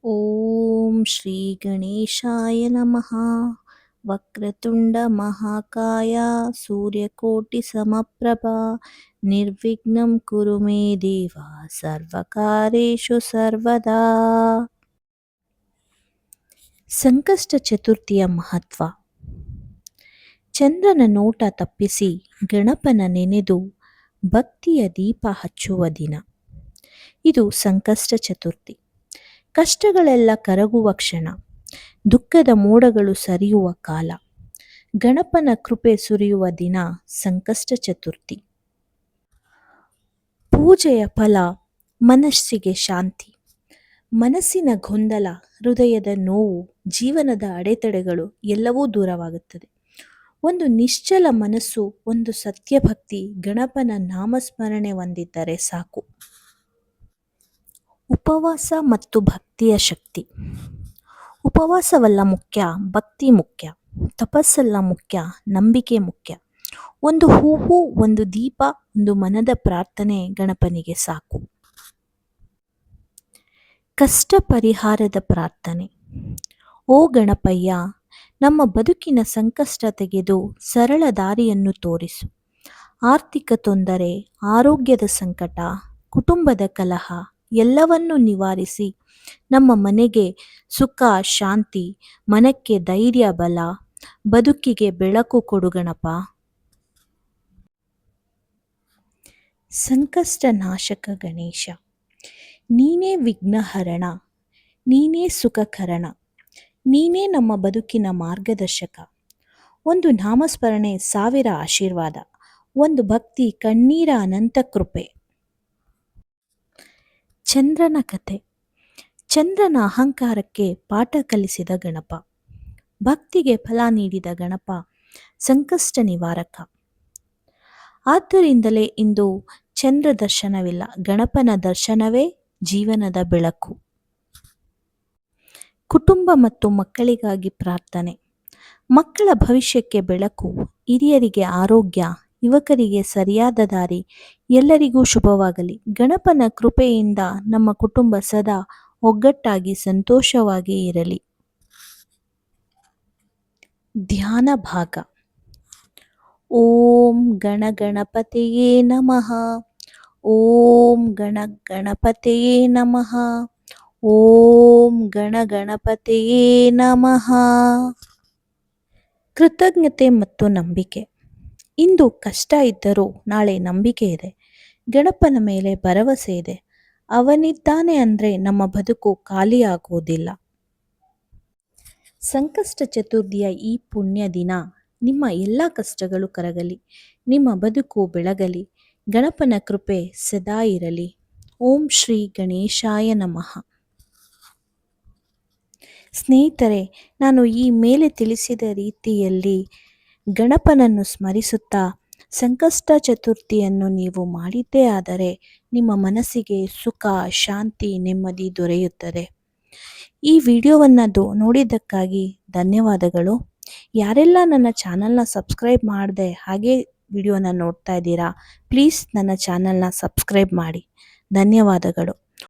ಓಂ ಶ್ರೀ ಗಣೇಶಾಯ ನಮಃ. ವಕ್ರತುಂಡ ಮಹಾಕಾಯ ಸೂರ್ಯಕೋಟಿ ಸಮಪ್ರಭಾ ನಿರ್ವಿಘ್ನಂ ಕುರು ಮೇ ದೇವ ಸರ್ವಕಾರ್ಯೇಷು ಸರ್ವದಾ. ಸಂಕಷ್ಟ ಚತುರ್ಥಿಯ ಮಹತ್ವ. ಚಂದ್ರನ ನೋಟ ತಪ್ಪಿಸಿ ಗಣಪನ ನೆನೆದು ಭಕ್ತಿಯ ದೀಪ ಹಚ್ಚುವ ದಿನ. ಇದು ಸಂಕಷ್ಟ ಚತುರ್ಥಿ. ಕಷ್ಟಗಳೆಲ್ಲ ಕರಗುವ ಕ್ಷಣ, ದುಃಖದ ಮೋಡಗಳು ಸರಿಯುವ ಕಾಲ, ಗಣಪನ ಕೃಪೆ ಸುರಿಯುವ ದಿನ ಸಂಕಷ್ಟ ಚತುರ್ಥಿ. ಪೂಜೆಯ ಫಲ ಮನಸ್ಸಿಗೆ ಶಾಂತಿ, ಮನಸ್ಸಿನ ಗೊಂದಲ, ಹೃದಯದ ನೋವು, ಜೀವನದ ಅಡೆತಡೆಗಳು ಎಲ್ಲವೂ ದೂರವಾಗುತ್ತದೆ. ಒಂದು ನಿಶ್ಚಲ ಮನಸ್ಸು, ಒಂದು ಸತ್ಯಭಕ್ತಿ, ಗಣಪನ ನಾಮಸ್ಮರಣೆ ಹೊಂದಿದ್ದರೆ ಸಾಕು. ಉಪವಾಸ ಮತ್ತು ಭಕ್ತಿಯ ಶಕ್ತಿ. ಉಪವಾಸವಲ್ಲ ಮುಖ್ಯ, ಭಕ್ತಿ ಮುಖ್ಯ. ತಪಸ್ಸಲ್ಲ ಮುಖ್ಯ, ನಂಬಿಕೆ ಮುಖ್ಯ. ಒಂದು ಹೂವು, ಒಂದು ದೀಪ, ಒಂದು ಮನದ ಪ್ರಾರ್ಥನೆ ಗಣಪನಿಗೆ ಸಾಕು. ಕಷ್ಟ ಪರಿಹಾರದ ಪ್ರಾರ್ಥನೆ. ಓ ಗಣಪಯ್ಯ, ನಮ್ಮ ಬದುಕಿನ ಸಂಕಷ್ಟ ತೆಗೆದು ಸರಳ ದಾರಿಯನ್ನು ತೋರಿಸು. ಆರ್ಥಿಕ ತೊಂದರೆ, ಆರೋಗ್ಯದ ಸಂಕಟ, ಕುಟುಂಬದ ಕಲಹ ಎಲ್ಲವನ್ನೂ ನಿವಾರಿಸಿ ನಮ್ಮ ಮನೆಗೆ ಸುಖ ಶಾಂತಿ, ಮನಕ್ಕೆ ಧೈರ್ಯ ಬಲ, ಬದುಕಿಗೆ ಬೆಳಕು ಕೊಡು ಗಣಪ. ಸಂಕಷ್ಟ ನಾಶಕ ಗಣೇಶ, ನೀನೇ ವಿಘ್ನಹರಣ, ನೀನೇ ಸುಖಕರಣ, ನೀನೇ ನಮ್ಮ ಬದುಕಿನ ಮಾರ್ಗದರ್ಶಕ. ಒಂದು ನಾಮಸ್ಮರಣೆ ಸಾವಿರ ಆಶೀರ್ವಾದ, ಒಂದು ಭಕ್ತಿ ಕಣ್ಣೀರ ಅನಂತ ಕೃಪೆ. ಚಂದ್ರನ ಕಥೆ. ಚಂದ್ರನ ಅಹಂಕಾರಕ್ಕೆ ಪಾಠ ಕಲಿಸಿದ ಗಣಪ, ಭಕ್ತಿಗೆ ಫಲ ನೀಡಿದ ಗಣಪ ಸಂಕಷ್ಟ ನಿವಾರಕ. ಆದ್ದರಿಂದಲೇ ಇಂದು ಚಂದ್ರ ದರ್ಶನವಿಲ್ಲ, ಗಣಪನ ದರ್ಶನವೇ ಜೀವನದ ಬೆಳಕು. ಕುಟುಂಬ ಮತ್ತು ಮಕ್ಕಳಿಗಾಗಿ ಪ್ರಾರ್ಥನೆ. ಮಕ್ಕಳ ಭವಿಷ್ಯಕ್ಕೆ ಬೆಳಕು, ಹಿರಿಯರಿಗೆ ಆರೋಗ್ಯ, ಯುವಕರಿಗೆ ಸರಿಯಾದ ದಾರಿ, ಎಲ್ಲರಿಗೂ ಶುಭವಾಗಲಿ. ಗಣಪನ ಕೃಪೆಯಿಂದ ನಮ್ಮ ಕುಟುಂಬ ಸದಾ ಒಗ್ಗಟ್ಟಾಗಿ ಸಂತೋಷವಾಗಿ ಇರಲಿ. ಧ್ಯಾನ ಭಾಗ. ಓಂ ಗಣಗಣಪತಿಯೇ ನಮಃ. ಓಂ ಗಣಗಣಪತಿಯೇ ನಮಃ. ಓಂ ಗಣಗಣಪತಿಯೇ ನಮಃ. ಕೃತಜ್ಞತೆ ಮತ್ತು ನಂಬಿಕೆ. ಇಂದು ಕಷ್ಟ ಇದ್ದರೂ ನಾಳೆ ನಂಬಿಕೆ ಇದೆ. ಗಣಪನ ಮೇಲೆ ಭರವಸೆ ಇದೆ. ಅವನಿದ್ದಾನೆ ಅಂದರೆ ನಮ್ಮ ಬದುಕು ಖಾಲಿಯಾಗುವುದಿಲ್ಲ. ಸಂಕಷ್ಟ ಚತುರ್ಥಿಯ ಈ ಪುಣ್ಯ ದಿನ ನಿಮ್ಮ ಎಲ್ಲ ಕಷ್ಟಗಳು ಕರಗಲಿ, ನಿಮ್ಮ ಬದುಕು ಬೆಳಗಲಿ, ಗಣಪನ ಕೃಪೆ ಸದಾ ಇರಲಿ. ಓಂ ಶ್ರೀ ಗಣೇಶಾಯ ನಮಃ. ಸ್ನೇಹಿತರೆ, ನಾನು ಈ ಮೇಲೆ ತಿಳಿಸಿದ ರೀತಿಯಲ್ಲಿ ಗಣಪನನ್ನು ಸ್ಮರಿಸುತ್ತಾ ಸಂಕಷ್ಟ ಚತುರ್ಥಿಯನ್ನು ನೀವು ಮಾಡಿದ್ದೇ ಆದರೆ ನಿಮ್ಮ ಮನಸ್ಸಿಗೆ ಸುಖ ಶಾಂತಿ ನೆಮ್ಮದಿ ದೊರೆಯುತ್ತದೆ. ಈ ವಿಡಿಯೋವನ್ನು ನೋಡಿದ್ದಕ್ಕಾಗಿ ಧನ್ಯವಾದಗಳು. ಯಾರೆಲ್ಲ ನನ್ನ ಚಾನಲ್ನ ಸಬ್ಸ್ಕ್ರೈಬ್ ಮಾಡದೆ ಹಾಗೆ ವಿಡಿಯೋನ ನೋಡ್ತಾ ಇದ್ದೀರಾ, ಪ್ಲೀಸ್ ನನ್ನ ಚಾನಲ್ನ ಸಬ್ಸ್ಕ್ರೈಬ್ ಮಾಡಿ. ಧನ್ಯವಾದಗಳು.